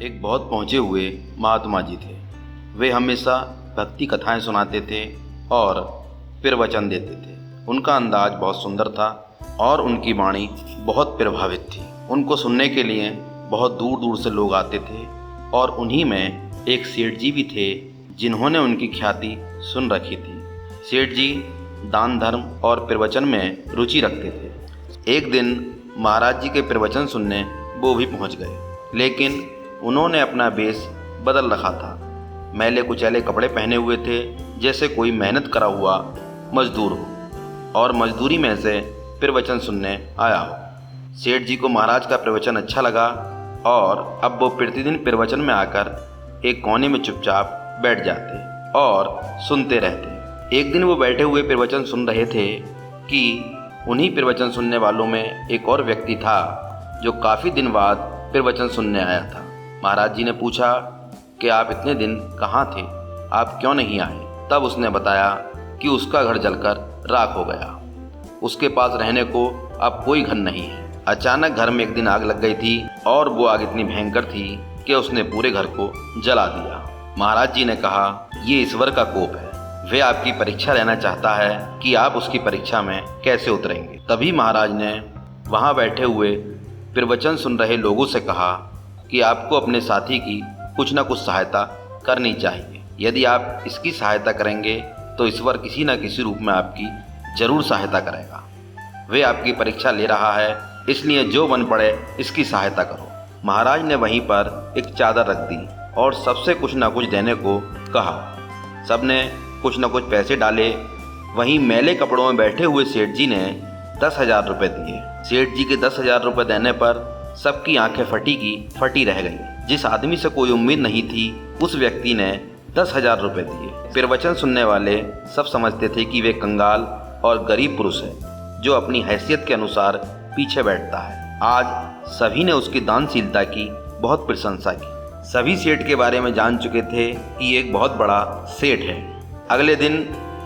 एक बहुत पहुँचे हुए महात्मा जी थे। वे हमेशा भक्ति कथाएं सुनाते थे और प्रवचन देते थे। उनका अंदाज बहुत सुंदर था और उनकी वाणी बहुत प्रभावित थी। उनको सुनने के लिए बहुत दूर दूर से लोग आते थे और उन्हीं में एक सेठ जी भी थे जिन्होंने उनकी ख्याति सुन रखी थी। सेठ जी दान धर्म और प्रवचन में रुचि रखते थे। एक दिन महाराज जी के प्रवचन सुनने वो भी पहुंच गए, लेकिन उन्होंने अपना वेश बदल रखा था। मैले कुचैले कपड़े पहने हुए थे, जैसे कोई मेहनत करा हुआ मजदूर हो और मजदूरी में से प्रवचन सुनने आया हो। सेठ जी को महाराज का प्रवचन अच्छा लगा और अब वो प्रतिदिन प्रवचन में आकर एक कोने में चुपचाप बैठ जाते और सुनते रहते। एक दिन वो बैठे हुए प्रवचन सुन रहे थे कि उन्हीं प्रवचन सुनने वालों में एक और व्यक्ति था जो काफ़ी दिन बाद प्रवचन सुनने आया था। महाराज जी ने पूछा कि आप इतने दिन कहाँ थे, आप क्यों नहीं आए? तब उसने बताया कि उसका घर जलकर राख हो गया, उसके पास रहने को अब कोई घर नहीं है। अचानक घर में एक दिन आग लग गई थी और वो आग इतनी भयंकर थी कि उसने पूरे घर को जला दिया। महाराज जी ने कहा, ये ईश्वर का कोप है, वे आपकी परीक्षा लेना चाहता है कि आप उसकी परीक्षा में कैसे उतरेंगे। तभी महाराज ने वहाँ बैठे हुए प्रवचन सुन रहे लोगों से कहा कि आपको अपने साथी की कुछ न कुछ सहायता करनी चाहिए। यदि आप इसकी सहायता करेंगे तो ईश्वर किसी न किसी रूप में आपकी जरूर सहायता करेगा। वे आपकी परीक्षा ले रहा है, इसलिए जो बन पड़े इसकी सहायता करो। महाराज ने वहीं पर एक चादर रख दी और सबसे कुछ न कुछ देने को कहा। सबने कुछ न कुछ पैसे डाले। वहीं मैले कपड़ों में बैठे हुए सेठ जी ने 10,000 रुपये दिए। सेठ जी के 10,000 रुपये देने पर सबकी आंखें फटी की फटी रह गई। जिस आदमी से कोई उम्मीद नहीं थी, उस व्यक्ति ने 10,000 रुपये दिए। प्रवचन सुनने वाले सब समझते थे कि वे कंगाल और गरीब पुरुष है जो अपनी हैसियत के अनुसार पीछे बैठता है। आज सभी ने उसकी दानशीलता की बहुत प्रशंसा की। सभी सेठ के बारे में जान चुके थे कि एक बहुत बड़ा सेठ है। अगले दिन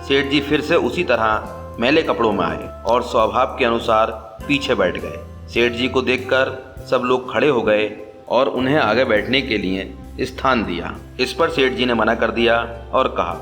सेठ जी फिर से उसी तरह मैले कपड़ों में आए और स्वभाव के अनुसार पीछे बैठ गए। सेठ जी को देखकर सब लोग खड़े हो गए और उन्हें आगे बैठने के लिए स्थान दिया। इस पर सेठ जी ने मना कर दिया और कहा,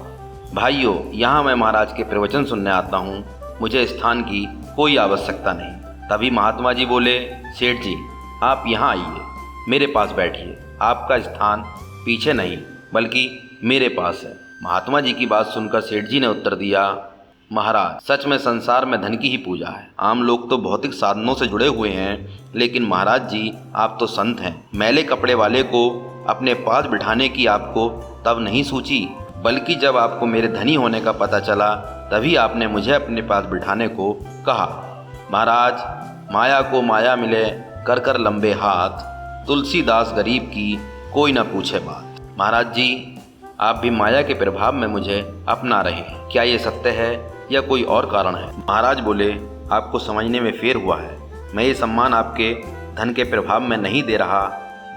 भाइयों, यहाँ मैं महाराज के प्रवचन सुनने आता हूँ, मुझे स्थान की कोई आवश्यकता नहीं। तभी महात्मा जी बोले, सेठ जी आप यहाँ आइए, मेरे पास बैठिए, आपका स्थान पीछे नहीं बल्कि मेरे पास है। महात्मा जी की बात सुनकर सेठ जी ने उत्तर दिया, महाराज, सच में संसार में धन की ही पूजा है। आम लोग तो भौतिक साधनों से जुड़े हुए हैं, लेकिन महाराज जी आप तो संत हैं। मैले कपड़े वाले को अपने पास बिठाने की आपको तब नहीं सोची, बल्कि जब आपको मेरे धनी होने का पता चला तभी आपने मुझे अपने पास बिठाने को कहा। महाराज, माया को माया मिले कर कर लंबे हाथ, तुलसीदास गरीब की कोई न पूछे बात। महाराज जी, आप भी माया के प्रभाव में मुझे अपना रहे हैं, क्या ये सत्य है या कोई और कारण है? महाराज बोले, आपको समझने में फेर हुआ है। मैं ये सम्मान आपके धन के प्रभाव में नहीं दे रहा,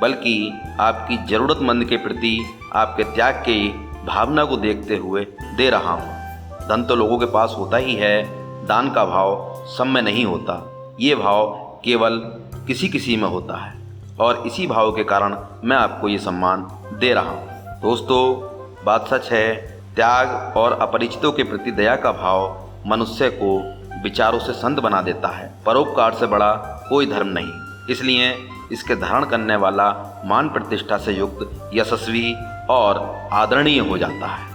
बल्कि आपकी ज़रूरतमंद के प्रति आपके त्याग की भावना को देखते हुए दे रहा हूँ। धन तो लोगों के पास होता ही है, दान का भाव सब में नहीं होता। ये भाव केवल किसी किसी में होता है और इसी भाव के कारण मैं आपको ये सम्मान दे रहा हूँ। दोस्तों, बात सच है, त्याग और अपरिचितों के प्रति दया का भाव मनुष्य को विचारों से संत बना देता है। परोपकार से बड़ा कोई धर्म नहीं, इसलिए इसके धारण करने वाला मान प्रतिष्ठा से युक्त, यशस्वी और आदरणीय हो जाता है।